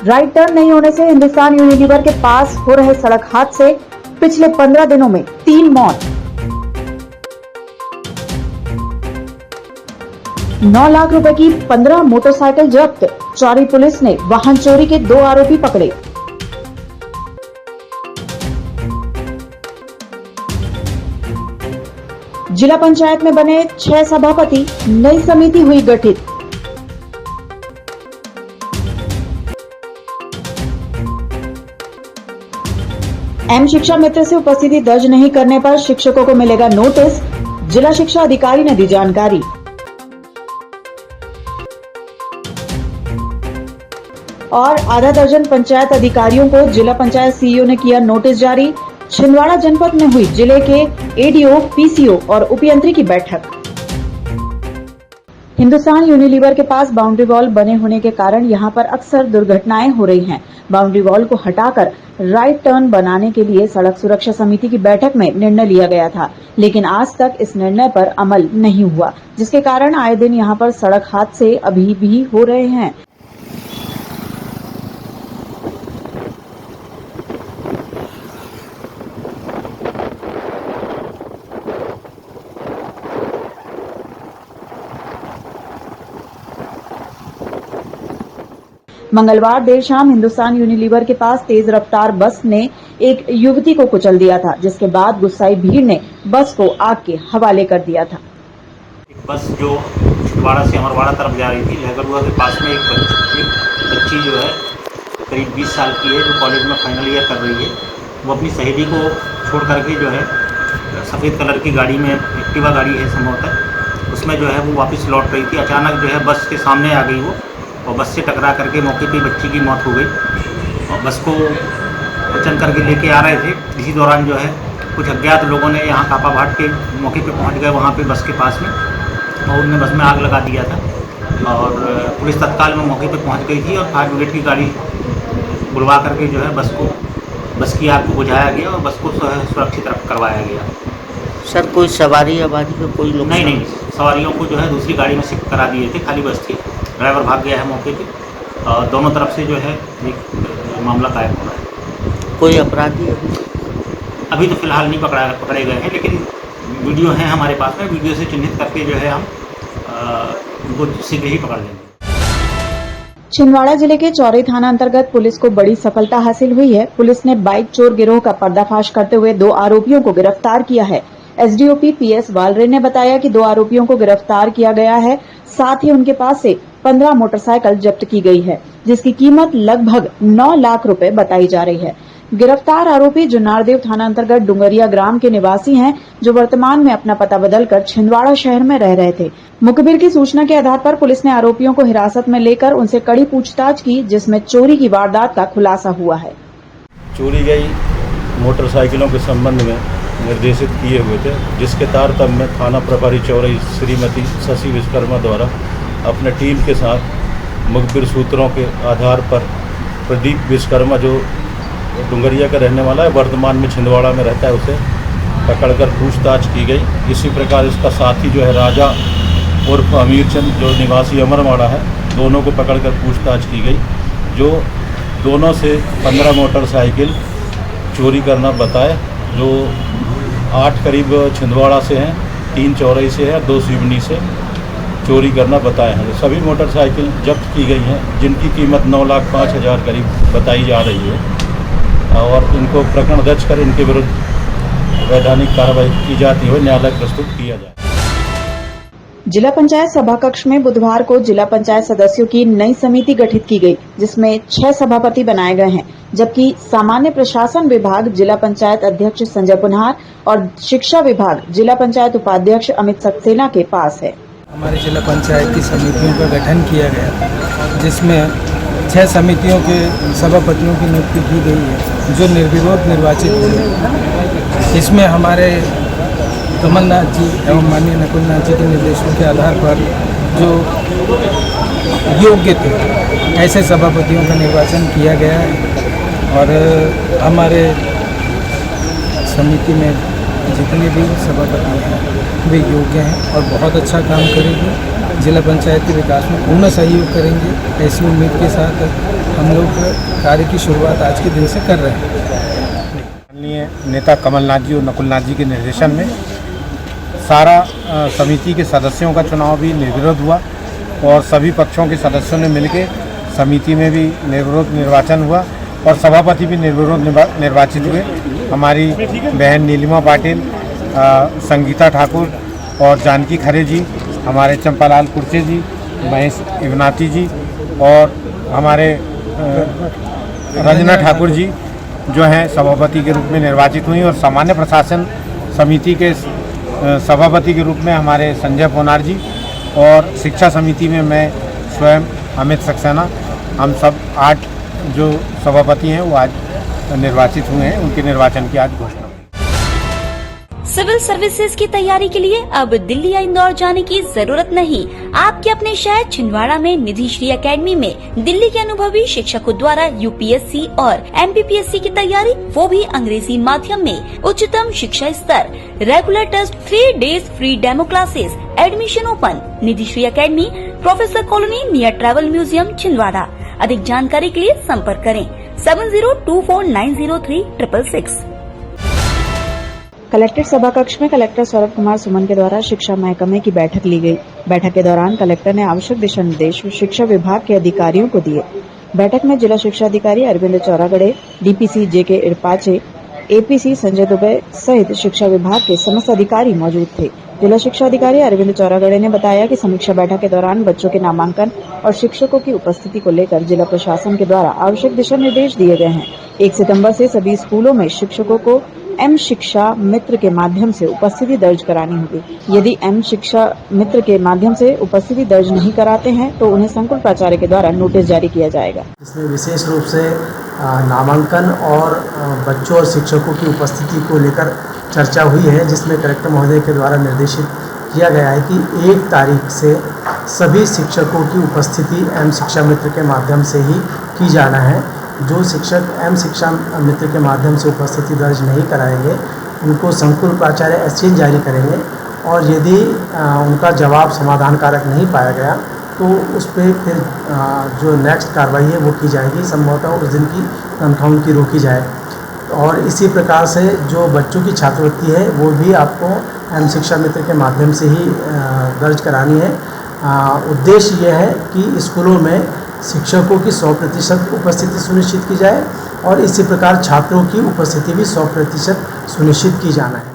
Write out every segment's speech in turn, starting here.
Right turn नहीं होने से हिंदुस्तान यूनिलीवर के पास हो रहे सड़क हादसे, पिछले 15 दिनों में 3 मौत। 9 लाख रुपए की 15 मोटरसाइकिल जब्त। चौरी पुलिस ने वाहन चोरी के 2 आरोपी पकड़े। जिला पंचायत में बने 6 सभापति, नई समिति हुई गठित। एम शिक्षा मित्र से उपस्थिति दर्ज नहीं करने पर शिक्षकों को मिलेगा नोटिस, जिला शिक्षा अधिकारी ने दी जानकारी। और आधा दर्जन पंचायत अधिकारियों को जिला पंचायत सीईओ ने किया नोटिस जारी। छिंदवाड़ा जनपद में हुई जिले के एडीओ, पीसीओ और उपयंत्री की बैठक। हिंदुस्तान यूनिलीवर के पास बाउंड्री वॉल बने होने के कारण यहां पर अक्सर दुर्घटनाएं हो रही हैं। बाउंड्री वॉल को हटाकर राइट टर्न बनाने के लिए सड़क सुरक्षा समिति की बैठक में निर्णय लिया गया था, लेकिन आज तक इस निर्णय पर अमल नहीं हुआ, जिसके कारण आए दिन यहां पर सड़क हादसे अभी भी हो रहे हैं। मंगलवार देर शाम हिंदुस्तान यूनिलीवर के पास तेज रफ्तार बस ने एक युवती को कुचल दिया था, जिसके बाद गुस्साई भीड़ ने बस को आग के हवाले कर दिया था। एक बस जो छिंदवाड़ा से अमरवाड़ा तरफ जा रही थी, लहगरुआ के पास में एक बच्ची जो है करीब 20 साल की है, जो कॉलेज में फाइनल ईयर कर रही है। वो अपनी सहेली को छोड़ करके जो है सफ़ेद कलर की गाड़ी में, एक्टिवा गाड़ी है संभवतः, उसमें जो है वो वापस लौट रही थी। अचानक जो है बस के सामने आ गई वो, और बस से टकरा करके मौके पे बच्ची की मौत हो गई। और बस को कुचल करके लेके आ रहे थे। इसी दौरान जो है कुछ अज्ञात लोगों ने यहाँ कापा भाट के मौके पे पहुँच गए, वहाँ पे बस के पास में, और उन्होंने बस में आग लगा दिया था। और पुलिस तत्काल में मौके पे पहुँच गई थी और फायर ब्रिगेड की गाड़ी बुलवा करके जो है बस की आग को बुझाया गया और बस को सुरक्षित करवाया गया। सर, कोई सवारी आबादी का कोई लोग? नहीं, सवारियों को जो है दूसरी गाड़ी में शिफ्ट करा दिए थे, खाली बस थी। ड्राइवर भाग गया है मौके पे, और दोनों तरफ से जो है एक मामला कायम हो रहा है। कोई अपराधी अभी तो फिलहाल नहीं पकड़े गए हैं, लेकिन वीडियो है हमारे पास में। वीडियो से चिन्हित करके जो है हम उनको शीघ्र ही पकड़ लेंगे। छिंदवाड़ा जिले के चौरी थाना अंतर्गत पुलिस को बड़ी सफलता हासिल हुई है। पुलिस ने बाइक चोर गिरोह का पर्दाफाश करते हुए 2 आरोपियों को गिरफ्तार किया है। एसडीओपी पीएस वालरे ने बताया कि 2 आरोपियों को गिरफ्तार किया गया है, साथ ही उनके पास से 15 मोटरसाइकिल जब्त की गई है, जिसकी कीमत लगभग 9 लाख रुपए बताई जा रही है। गिरफ्तार आरोपी जुन्नारदेव थाना अंतर्गत डुंगरिया ग्राम के निवासी हैं, जो वर्तमान में अपना पता बदलकर छिंदवाड़ा शहर में रह रहे थे। मुखबिर की सूचना के आधार पर पुलिस ने आरोपियों को हिरासत में लेकर उनसे कड़ी पूछताछ की, जिसमें चोरी की वारदात का खुलासा हुआ है। चोरी गई मोटरसाइकिलों के संबंध में निर्देशित किए हुए थे, जिसके तारतम्य में थाना प्रभारी चौरई श्रीमती शशि विश्वकर्मा द्वारा अपने टीम के साथ मुखबिर सूत्रों के आधार पर प्रदीप विश्वकर्मा, जो डुंगरिया का रहने वाला है, वर्तमान में छिंदवाड़ा में रहता है, उसे पकड़कर पूछताछ की गई। इसी प्रकार इसका साथी जो है राजा उर्फ अमीर चंद, जो निवासी अमरवाड़ा है, दोनों को पकड़कर पूछताछ की गई, जो दोनों से 15 मोटरसाइकिल चोरी करना बताए, जो 8 करीब छिंदवाड़ा से हैं, 3 चौरई से है, 2 सिवनी से चोरी करना बताए हैं। सभी मोटरसाइकिल जब्त की गई हैं, जिनकी कीमत 9,05,000 करीब बताई जा रही है, और इनको प्रकरण दर्ज कर इनके विरुद्ध वैधानिक कार्रवाई की जाती हुई न्यायालय प्रस्तुत किया जाए। जिला पंचायत सभा कक्ष में बुधवार को जिला पंचायत सदस्यों की नई समिति गठित की गई, जिसमें 6 सभापति बनाए गए हैं, जबकि सामान्य प्रशासन विभाग जिला पंचायत अध्यक्ष संजय पुनहार और शिक्षा विभाग जिला पंचायत उपाध्यक्ष अमित सक्सेना के पास है। हमारे जिला पंचायत की समितियों का गठन किया गया, जिसमें 6 समितियों के सभापतियों की नियुक्ति की गई है, जो निर्विरोध निर्वाचित हुए। इसमें हमारे कमलनाथ जी एवं माननीय नकुलनाथ जी के निर्देशों के आधार पर जो योग्य थे, ऐसे सभापतियों का निर्वाचन किया गया है। और हमारे समिति में जितने भी सभापति हैं वे योग्य हैं और बहुत अच्छा काम करेंगे, जिला पंचायत के विकास में पूर्ण सहयोग करेंगे, ऐसी उम्मीद के साथ हम लोग कार्य की शुरुआत आज के दिन से कर रहे हैं। माननीय नेता कमलनाथ जी और नकुलनाथ जी के निर्देशन में सारा समिति के सदस्यों का चुनाव भी निर्विरोध हुआ और सभी पक्षों के सदस्यों ने मिलकर समिति में भी निर्विरोध निर्वाचन हुआ और सभापति भी निर्विरोध निर्वाचित हुए। हमारी बहन नीलिमा पाटिल, संगीता ठाकुर और जानकी खरे जी, हमारे चंपालाल कुर्चे जी, महेश इवनाती जी और हमारे रंजना ठाकुर जी जो हैं सभापति के रूप में निर्वाचित हुई और सामान्य प्रशासन समिति के सभापति के रूप में हमारे संजय पोनार जी और शिक्षा समिति में मैं स्वयं अमित सक्सेना, हम सब 8 जो सभापति हैं वो आज निर्वाचित हुए हैं। उनके निर्वाचन की आज घोषणा। सिविल सर्विसेज की तैयारी के लिए अब दिल्ली या इंदौर जाने की जरूरत नहीं। आपके अपने शहर छिंदवाड़ा में निधि श्री एकेडमी में दिल्ली के अनुभवी शिक्षकों द्वारा यूपीएससी और एमपीपीएससी की तैयारी, वो भी अंग्रेजी माध्यम में। उच्चतम शिक्षा स्तर, regular test, 3 days free demo classes, admission open. Nidhi Shri academy, professor colony, near travel museum, Chhindwara. अधिक जानकारी के लिए संपर्क करें 7024903666। कलेक्ट्रेट सभा कक्ष में कलेक्टर सौरभ कुमार सुमन के द्वारा शिक्षा महकमे की बैठक ली गई। बैठक के दौरान कलेक्टर ने आवश्यक दिशा निर्देश शिक्षा विभाग के अधिकारियों को दिए। बैठक में जिला शिक्षा अधिकारी अरविंद चौरागड़े, डीपीसी जेके इरपाचे, एपीसी संजय दुबे सहित शिक्षा विभाग के समस्त अधिकारी मौजूद थे। जिला शिक्षा अधिकारी अरविंद चौरागड़े ने बताया कि समीक्षा बैठक के दौरान बच्चों के नामांकन और शिक्षकों की उपस्थिति को लेकर जिला प्रशासन के द्वारा आवश्यक दिशा निर्देश दिए गए हैं। 1 सितंबर से सभी स्कूलों में शिक्षकों को एम शिक्षा मित्र के माध्यम से उपस्थिति दर्ज करानी होगी। यदि एम शिक्षा मित्र के माध्यम से उपस्थिति दर्ज नहीं कराते हैं तो उन्हें संकुल प्राचार्य के द्वारा नोटिस जारी किया जाएगा। इसमें विशेष रूप से नामांकन और बच्चों और शिक्षकों की उपस्थिति को लेकर चर्चा हुई है, जिसमें कलेक्टर महोदय के द्वारा निर्देशित किया गया है कि 1 तारीख से सभी शिक्षकों की उपस्थिति एम शिक्षा मित्र के माध्यम से ही की जाना है। जो शिक्षक एम शिक्षा मित्र के माध्यम से उपस्थिति दर्ज नहीं कराएंगे उनको संकुल प्राचार्य एक्सचेंज जारी करेंगे और यदि उनका जवाब समाधान कारक नहीं पाया गया तो उस पर फिर जो नेक्स्ट कार्रवाई है वो की जाएगी। संभवतः उस दिन की तनख्वाह उनकी रोकी जाए और इसी प्रकार से जो बच्चों की छात्रवृत्ति है वो भी आपको एम शिक्षा मित्र के माध्यम से ही दर्ज करानी है। उद्देश्य यह है कि स्कूलों में शिक्षकों की 100% उपस्थिति सुनिश्चित की जाए और इसी प्रकार छात्रों की उपस्थिति भी 100% सुनिश्चित की जाना है।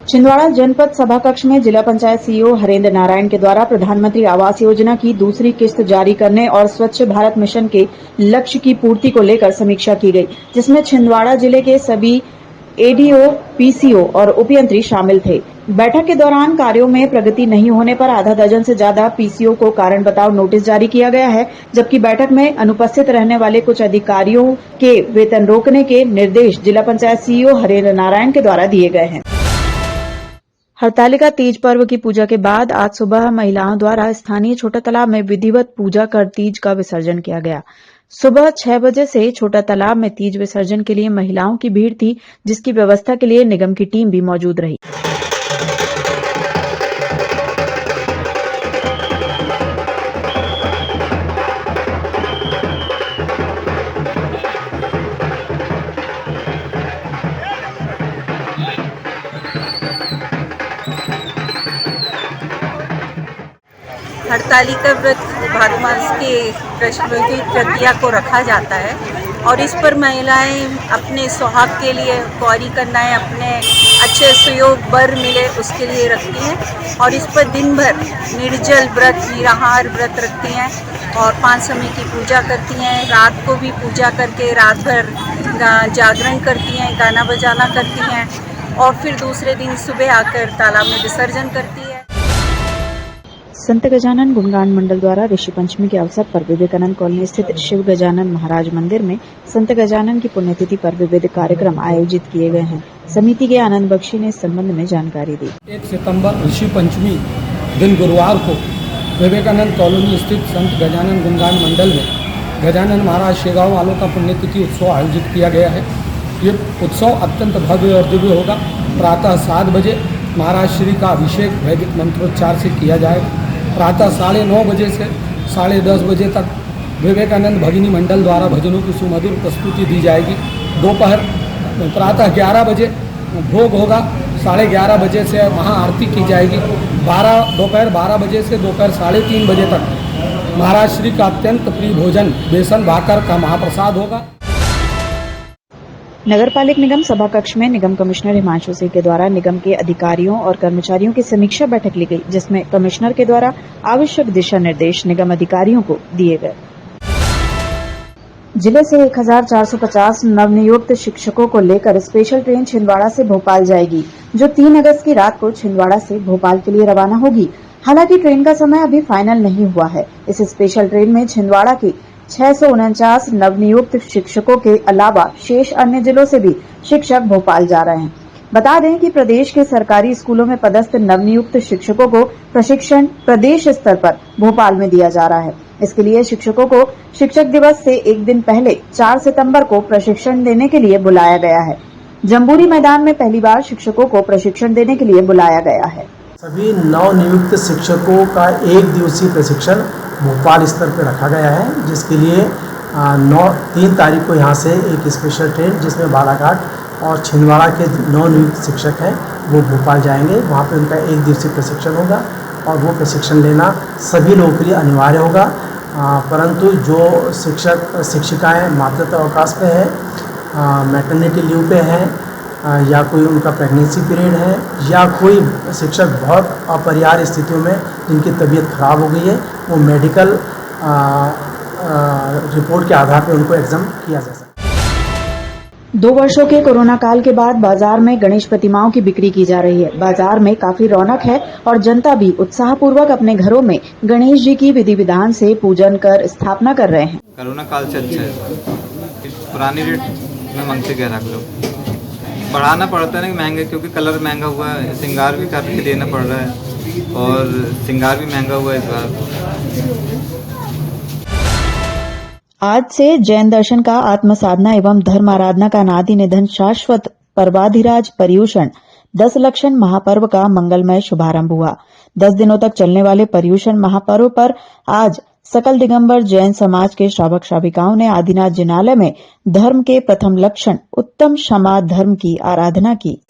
छिंदवाड़ा जनपद सभा कक्ष में जिला पंचायत सीईओ हरेंद्र नारायण के द्वारा प्रधानमंत्री आवास योजना की दूसरी किस्त जारी करने और स्वच्छ भारत मिशन के लक्ष्य की पूर्ति को लेकर समीक्षा की गई, जिसमें छिंदवाड़ा जिले के सभी एडीओ, पीसीओ और उपयंत्री शामिल थे। बैठक के दौरान कार्यों में प्रगति नहीं होने पर आधा दर्जन से ज्यादा पीसीओ को कारण बताओ नोटिस जारी किया गया है, जबकि बैठक में अनुपस्थित रहने वाले कुछ अधिकारियों के वेतन रोकने के निर्देश जिला पंचायत सीईओ हरेंद्र नारायण के द्वारा दिए गए हैं। हरतालिका तीज पर्व की पूजा के बाद आज सुबह महिलाओं द्वारा स्थानीय छोटा तालाब में विधिवत पूजा कर तीज का विसर्जन किया गया। सुबह 6 बजे से छोटा तालाब में तीज विसर्जन के लिए महिलाओं की भीड़ थी, जिसकी व्यवस्था के लिए निगम की टीम भी मौजूद रही। हरतालिका व्रत भाद्र मास के कृष्ण की तृतीया को रखा जाता है और इस पर महिलाएं अपने सुहाग के लिए गौरी कन्याएं अपने अच्छे सुयोग वर मिले उसके लिए रखती हैं और इस पर दिन भर निर्जल व्रत, निराहार व्रत रखती हैं और 5 समय की पूजा करती हैं। रात को भी पूजा करके रात भर जागरण करती हैं, गाना बजाना करती हैं और फिर दूसरे दिन सुबह आकर तालाब में विसर्जन करती है। संत गजानन गुणगान मंडल द्वारा ऋषि पंचमी के अवसर पर विवेकानंद कॉलोनी स्थित शिव गजानन महाराज मंदिर में संत गजानन की पुण्यतिथि पर विविध कार्यक्रम आयोजित किए गए हैं। समिति के आनंद बख्शी ने इस संबंध में जानकारी दी। 1 सितंबर ऋषि पंचमी दिन गुरुवार को विवेकानंद कॉलोनी स्थित संत गजानन गुणगान मंडल में गजानन महाराज शेगांव वालों का पुण्यतिथि उत्सव आयोजित किया गया है। ये उत्सव अत्यंत भव्य और दिव्य होगा। प्रातः 7 बजे महाराज श्री का अभिषेक वैदिक मंत्रोच्चार से किया जाएगा। प्रातः 9:30 बजे से 10:30 बजे तक विवेकानंद भगिनी मंडल द्वारा भजनों की सुमधुर प्रस्तुति दी जाएगी। दोपहर प्रातः 11 बजे भोग होगा, 11:30 बजे से महाआरती की जाएगी। दोपहर 12 बजे से दोपहर 3:30 बजे तक महाराज श्री का अत्यंत प्रिय भोजन बेसन भाकर का महाप्रसाद होगा। नगर पालिक निगम सभा कक्ष में निगम कमिश्नर हिमांशु सिंह के द्वारा निगम के अधिकारियों और कर्मचारियों की समीक्षा बैठक ली गई, जिसमें कमिश्नर के द्वारा आवश्यक दिशा निर्देश निगम अधिकारियों को दिए गए। जिले से 1450 नवनियुक्त शिक्षकों को लेकर स्पेशल ट्रेन छिंदवाड़ा से भोपाल जाएगी, जो 3 अगस्त की रात को छिंदवाड़ा से भोपाल के लिए रवाना होगी। हालांकि ट्रेन का समय अभी फाइनल नहीं हुआ है। इस स्पेशल ट्रेन में छिंदवाड़ा की 649 नवनियुक्त शिक्षकों के अलावा शेष अन्य जिलों से भी शिक्षक भोपाल जा रहे हैं। बता दें कि प्रदेश के सरकारी स्कूलों में पदस्थ नवनियुक्त शिक्षकों को प्रशिक्षण प्रदेश स्तर पर भोपाल में दिया जा रहा है। इसके लिए शिक्षकों को शिक्षक दिवस से एक दिन पहले 4 सितंबर को प्रशिक्षण देने के लिए बुलाया गया है। जम्बूरी मैदान में पहली बार शिक्षकों को प्रशिक्षण देने के लिए बुलाया गया है। सभी नवनियुक्त शिक्षकों का 1 दिवसीय प्रशिक्षण भोपाल स्तर पर रखा गया है, जिसके लिए 3 तारीख को यहाँ से एक स्पेशल ट्रेन जिसमें बालाघाट और छिंदवाड़ा के नवनियुक्त शिक्षक हैं वो भोपाल जाएंगे। वहाँ पे उनका 1 दिवसीय प्रशिक्षण होगा और वो प्रशिक्षण लेना सभी लोगों के लिए अनिवार्य होगा। परंतु जो शिक्षिकाएँ मातृत्व अवकाश पे हैं, मैटरनिटी लीव पे हैं, या कोई उनका प्रेगनेंसी पीरियड है, या कोई शिक्षक बहुत अपरिहार्य स्थितियों में जिनकी तबीयत खराब हो गई है, वो मेडिकल रिपोर्ट के आधार पर उनको एग्जाम किया जा सकता है। 2 वर्षों के कोरोना काल के बाद बाजार में गणेश प्रतिमाओं की बिक्री की जा रही है। बाजार में काफी रौनक है और जनता भी उत्साहपूर्वक अपने घरों में गणेश जी की विधि विधान से पूजन कर स्थापना कर रहे हैं। कोरोना काल से अच्छा है, पुरानी रेट में मांगते क्या रख लो, बढ़ाना पड़ता है ना महंगे, क्योंकि कलर महंगा हुआ है, श्रृंगार भी करके देना पड़ रहा है और श्रृंगार भी महंगा हुआ है इस बार। आज से जैन दर्शन का आत्म साधना एवं धर्म आराधना का अनादि निधन शाश्वत पर्वाधिराज पर्युषण 10 लक्षण महापर्व का मंगलमय शुभारंभ हुआ। 10 दिनों तक चलने वाले पर्युषण महापर्व पर आज सकल दिगंबर जैन समाज के श्रावक श्राविकाओं ने आदिनाथ जिनालय में धर्म के प्रथम लक्षण उत्तम क्षमा धर्म की आराधना की।